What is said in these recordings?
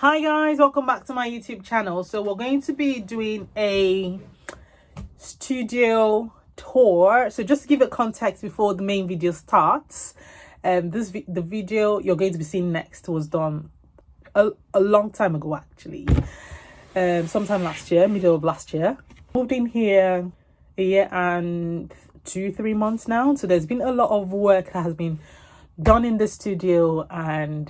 Hi guys, welcome back to my YouTube channel. So we're going to be doing a studio tour. So just to give it context before the main video starts, the video you're going to be seeing next was done a long time ago, actually, sometime last year, middle of last year. Moved in here a year and 2-3 months now, so there's been a lot of work that has been done in the studio, and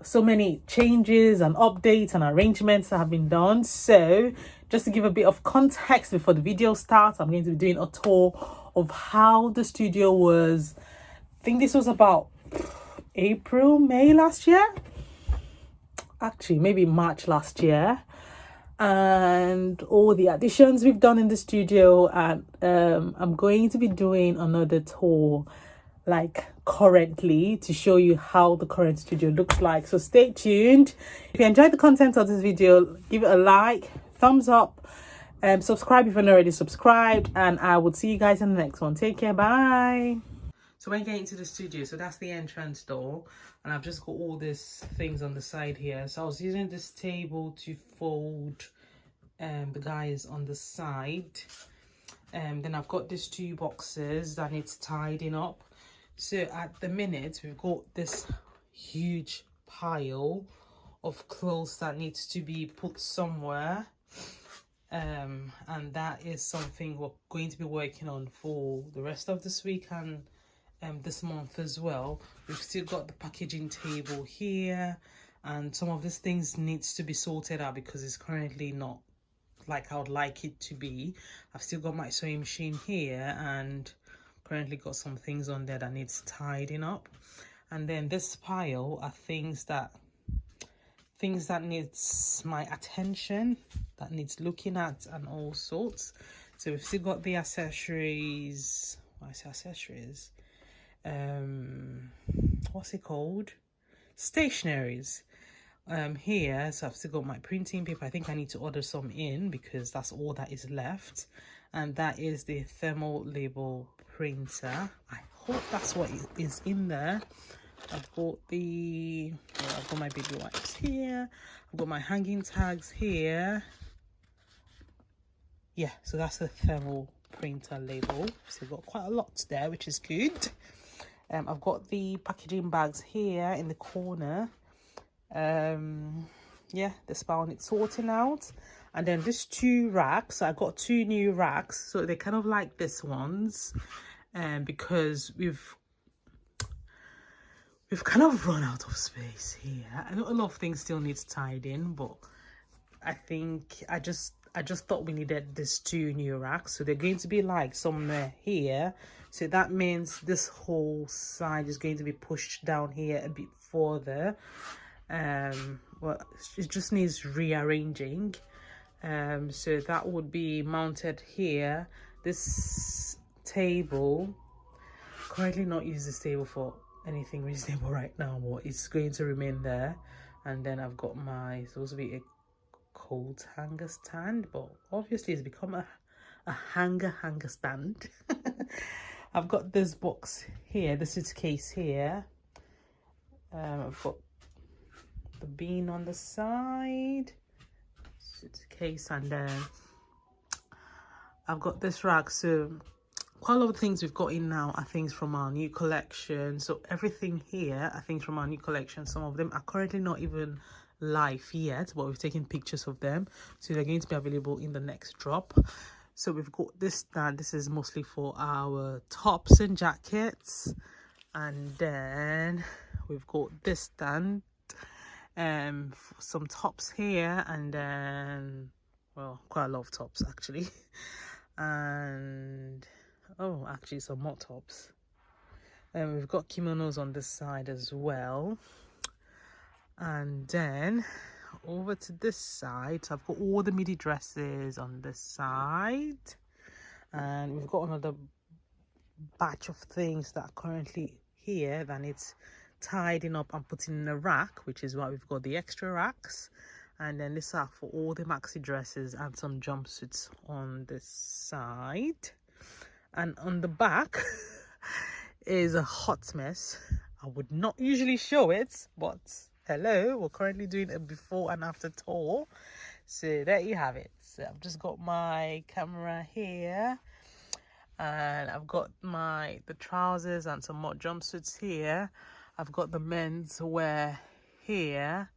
so many changes and updates and arrangements that have been done. So just to give a bit of context before the video starts, I'm going to be doing a tour of how the studio was. I think this was about May last year, actually maybe March last year, and all the additions we've done in the studio. And I'm going to be doing another tour like currently to show you how the current studio looks like, so stay tuned. If you enjoyed the content of this video, give it a like, thumbs up, and subscribe if you're not already subscribed, and I will see you guys in the next one. Take care, bye. So when you get into the studio, so that's the entrance door, and I've just got all these things on the side here. So I was using this table to fold the guys on the side, and then I've got these 2 boxes that needs tidying up. So at the minute, we've got this huge pile of clothes that needs to be put somewhere. And that is something we're going to be working on for the rest of this week and this month as well. We've still got the packaging table here, and some of these things needs to be sorted out because it's currently not like I would like it to be. I've still got my sewing machine here, and currently got some things on there that needs tidying up. And then this pile are things that needs my attention, that needs looking at, and all sorts. So we've still got the accessories. When I say accessories, what's it called, stationaries here. So I've still got my printing paper. I think I need to order some in because that's all that is left, and that is the thermal label printer. I hope that's what is in there. I've got I've got my baby wipes here. I've got my hanging tags here. Yeah, so that's the thermal printer label. So I've got quite a lot there, which is good. I've got the packaging bags here in the corner. Yeah, the spout it's sorting out. And then there's 2 racks. So I got 2 new racks, so they're kind of like this ones, because we've kind of run out of space here. I know a lot of things still needs tidying, but I think I just thought we needed these 2 new racks. So they're going to be like somewhere here. So that means this whole side is going to be pushed down here a bit further. Well, it just needs rearranging. So that would be mounted here. This table, currently not use this table for anything reasonable right now, but it's going to remain there. And then I've got my supposed to be a coat hanger stand, but obviously it's become a hanger stand. I've got this box here, the suitcase here. I've got the bin on the side, suitcase, and then I've got this rack. So quite a lot of things we've got in now are things from our new collection. So everything here are things from our new collection. Some of them are currently not even live yet, but we've taken pictures of them, so they're going to be available in the next drop. So we've got this stand. This is mostly for our tops and jackets. And then we've got this stand, for some tops here, and then, well, quite a lot of tops actually. And oh, actually some more tops. And we've got kimonos on this side as well. And then over to this side, so I've got all the midi dresses on this side, and we've got another batch of things that are currently here that needs tidying up and putting in a rack, which is why we've got the extra racks. And then this are for all the maxi dresses and some jumpsuits on this side. And on the back is a hot mess. I would not usually show it, but Hello, we're currently doing a before and after tour. So there you have it. So I've just got my camera here, and I've got the trousers and some more jumpsuits here. I've got the men's wear here,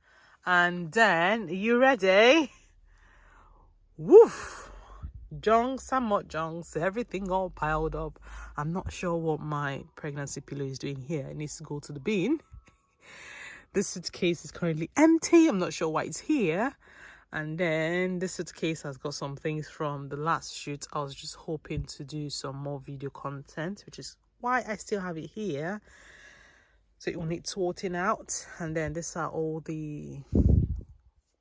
and then, are you ready? Woof! Junks and mod junks, everything all piled up. I'm not sure what my pregnancy pillow is doing here. It needs to go to the bin. This suitcase is currently empty. I'm not sure why it's here. And then this suitcase has got some things from the last shoot. I was just hoping to do some more video content, which is why I still have it here. So it will need sorting out. And then these are all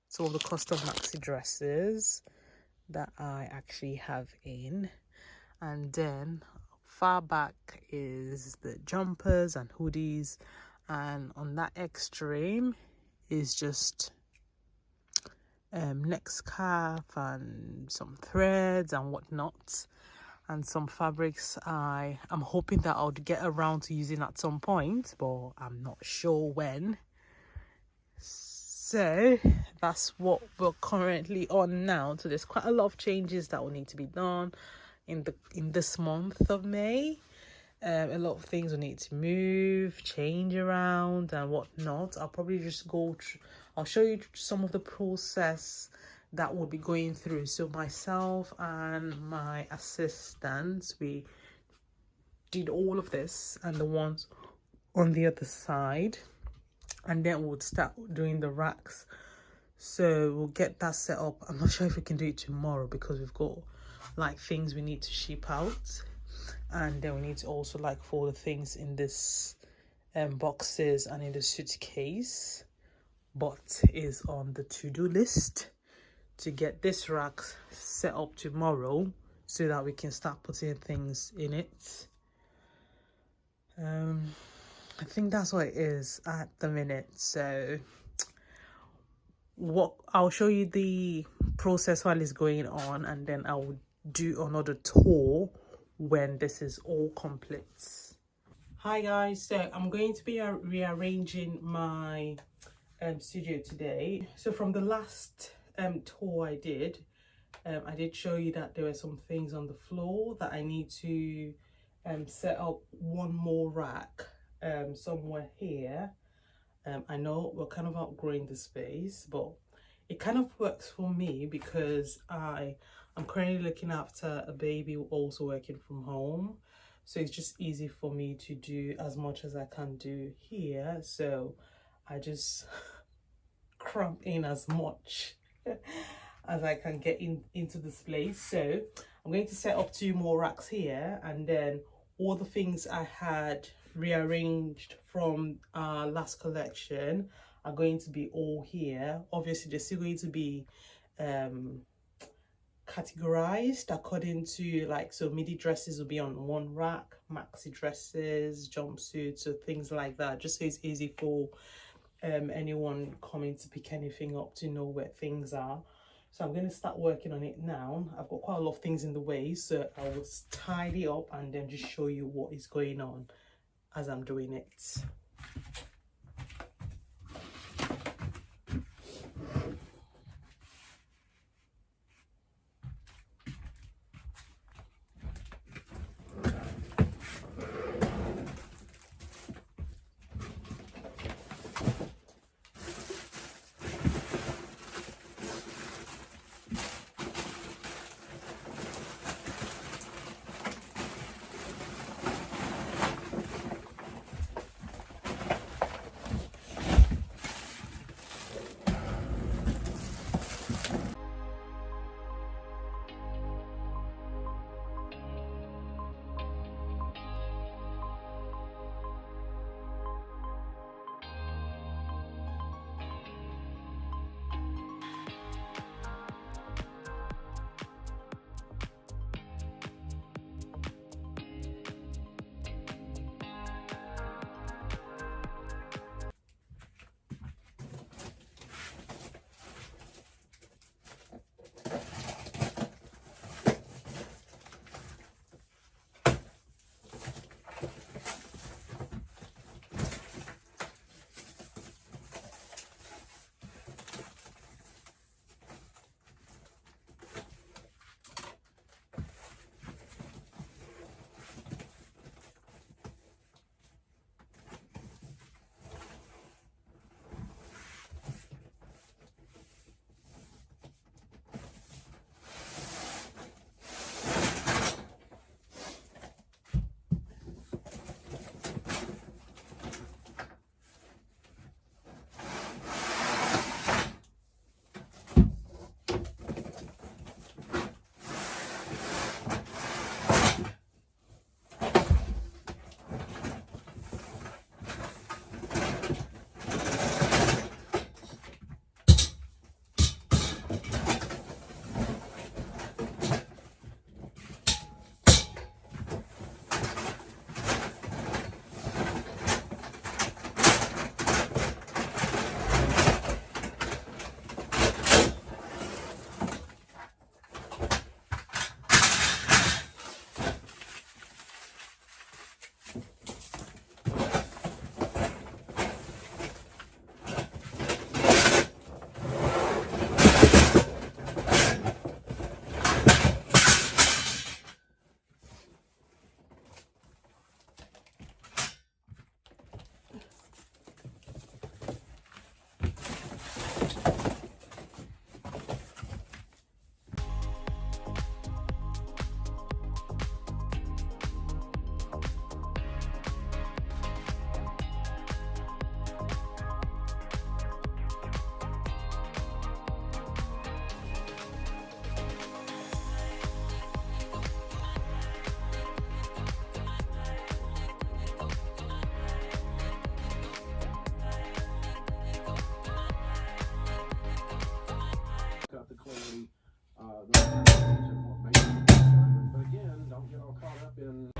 some of the custom maxi dresses that I actually have in. And then far back is the jumpers and hoodies, and on that extreme is just neck scarf and some threads and whatnot, and some fabrics I'm hoping that I'll get around to using at some point, but I'm not sure when. So that's what we're currently on now. So there's quite a lot of changes that will need to be done in this month of May. A lot of things will need to move, change around and whatnot. I'll probably just I'll show you some of the process that we'll be going through. So myself and my assistants, we did all of this and the ones on the other side, and then we'll start doing the racks. So we'll get that set up. I'm not sure if we can do it tomorrow because we've got like things we need to ship out, and then we need to also like fold the things in this boxes and in the suitcase. But is on the to-do list to get this rack set up tomorrow so that we can start putting things in it. I think that's what it is at the minute. So I'll show you the process while it's going on, and then I'll do another tour when this is all complete. Hi guys, so I'm going to be rearranging my studio today. So from the last tour I did show you that there were some things on the floor that I need to set up one more rack somewhere here. I know we're kind of outgrowing the space, but it kind of works for me because I'm currently looking after a baby, also working from home. So it's just easy for me to do as much as I can do here. So I just cramp in as much as I can get into this place. So I'm going to set up 2 more racks here, and then all the things I had rearranged from our last collection are going to be all here. Obviously they're still going to be categorized according to, like, so midi dresses will be on one rack, maxi dresses, jumpsuits, so things like that, just so it's easy for anyone coming to pick anything up to know where things are. So I'm going to start working on it now. I've got quite a lot of things in the way, so I will tidy up and then just show you what is going on as I'm doing it. But again, don't get all caught up in.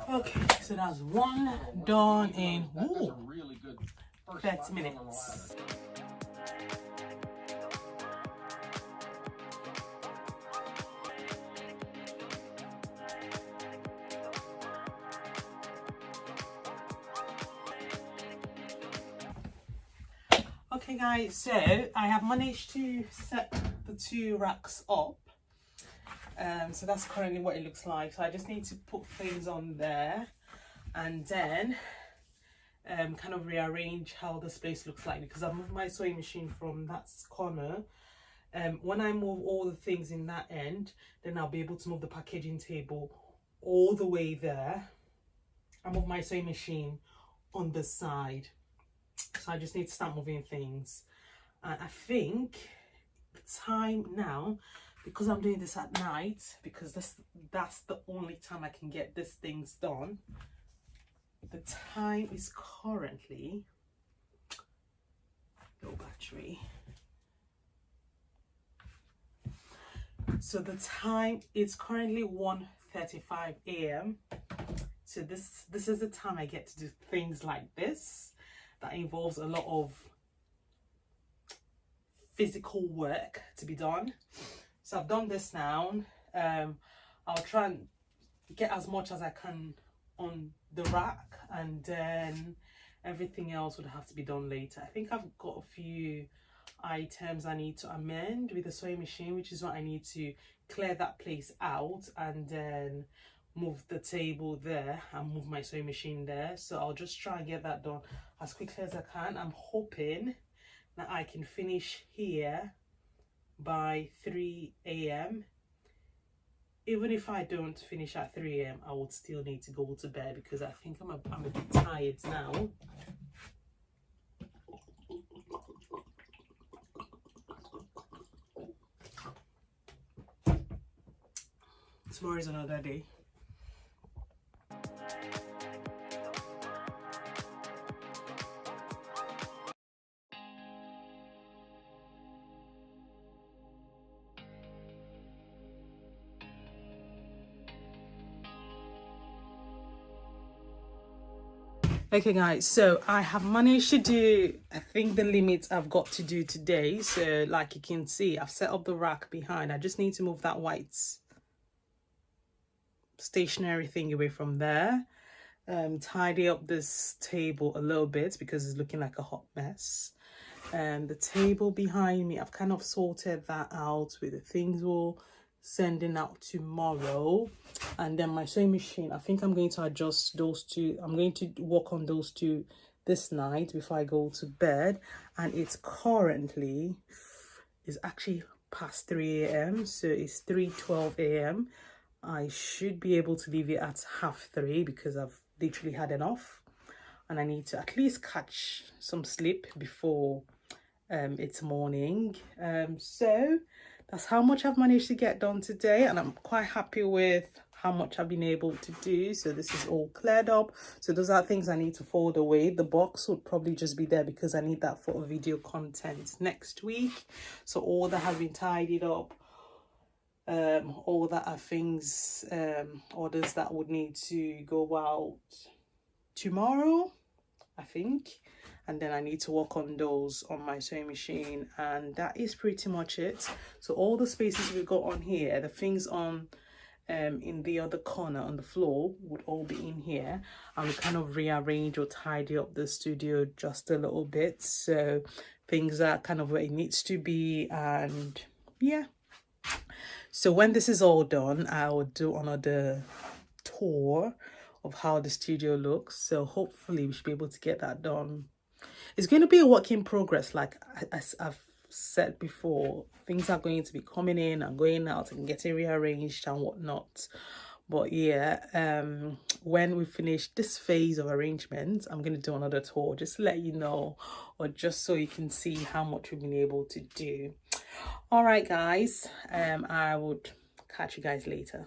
Okay, so that's one done in 30 minutes. Okay guys, so I have managed to set the 2 racks up. So that's currently what it looks like. So I just need to put things on there and then kind of rearrange how this place looks like, because I've moved my sewing machine from that corner. When I move all the things in that end, then I'll be able to move the packaging table all the way there. I move my sewing machine on the side. So I just need to start moving things. And I think the time now, because I'm doing this at night, because that's the only time I can get these things done. The time is currently, low battery. So the time is currently 1:35 a.m. So this is the time I get to do things like this that involves a lot of physical work to be done. So I've done this now. I'll try and get as much as I can on the rack, and then everything else would have to be done later. I think I've got a few items I need to amend with the sewing machine, which is what I need to clear that place out and then move the table there and move my sewing machine there. So I'll just try and get that done as quickly as I can. I'm hoping that I can finish here by 3 a.m. Even if I don't finish at 3 a.m, I would still need to go to bed because I think I'm a bit tired now. Tomorrow is another day. Okay guys, so I have managed to do, I think, the limits I've got to do today. So like you can see, I've set up the rack behind. I just need to move that white stationary thing away from there. Tidy up this table a little bit because it's looking like a hot mess. The table behind me, I've kind of sorted that out with the things we'll sending out tomorrow. And then my sewing machine, I think I'm going to adjust those two. I'm going to work on those two this night before I go to bed. And it's currently, it's actually past 3 a.m. so it's 3:12 a.m. I should be able to leave it at 2:30 because I've literally had enough, and I need to at least catch some sleep before it's morning. So that's how much I've managed to get done today, and I'm quite happy with how much I've been able to do. So this is all cleared up. So those are things I need to fold away. The box would probably just be there because I need that for video content next week. So all that has been tidied up. All that are things, orders that would need to go out tomorrow. I think, and then I need to work on those on my sewing machine, and that is pretty much it. So all the spaces we've got on here, the things on in the other corner on the floor would all be in here, and we kind of rearrange or tidy up the studio just a little bit, so things are kind of where it needs to be. And yeah, so when this is all done, I will do another tour of how the studio looks. So hopefully we should be able to get that done. It's going to be a work in progress, like as I've said before. Things are going to be coming in and going out and getting rearranged and whatnot. But yeah, when we finish this phase of arrangement, I'm going to do another tour just to let you know, or just so you can see how much we've been able to do. All right guys, I would catch you guys later.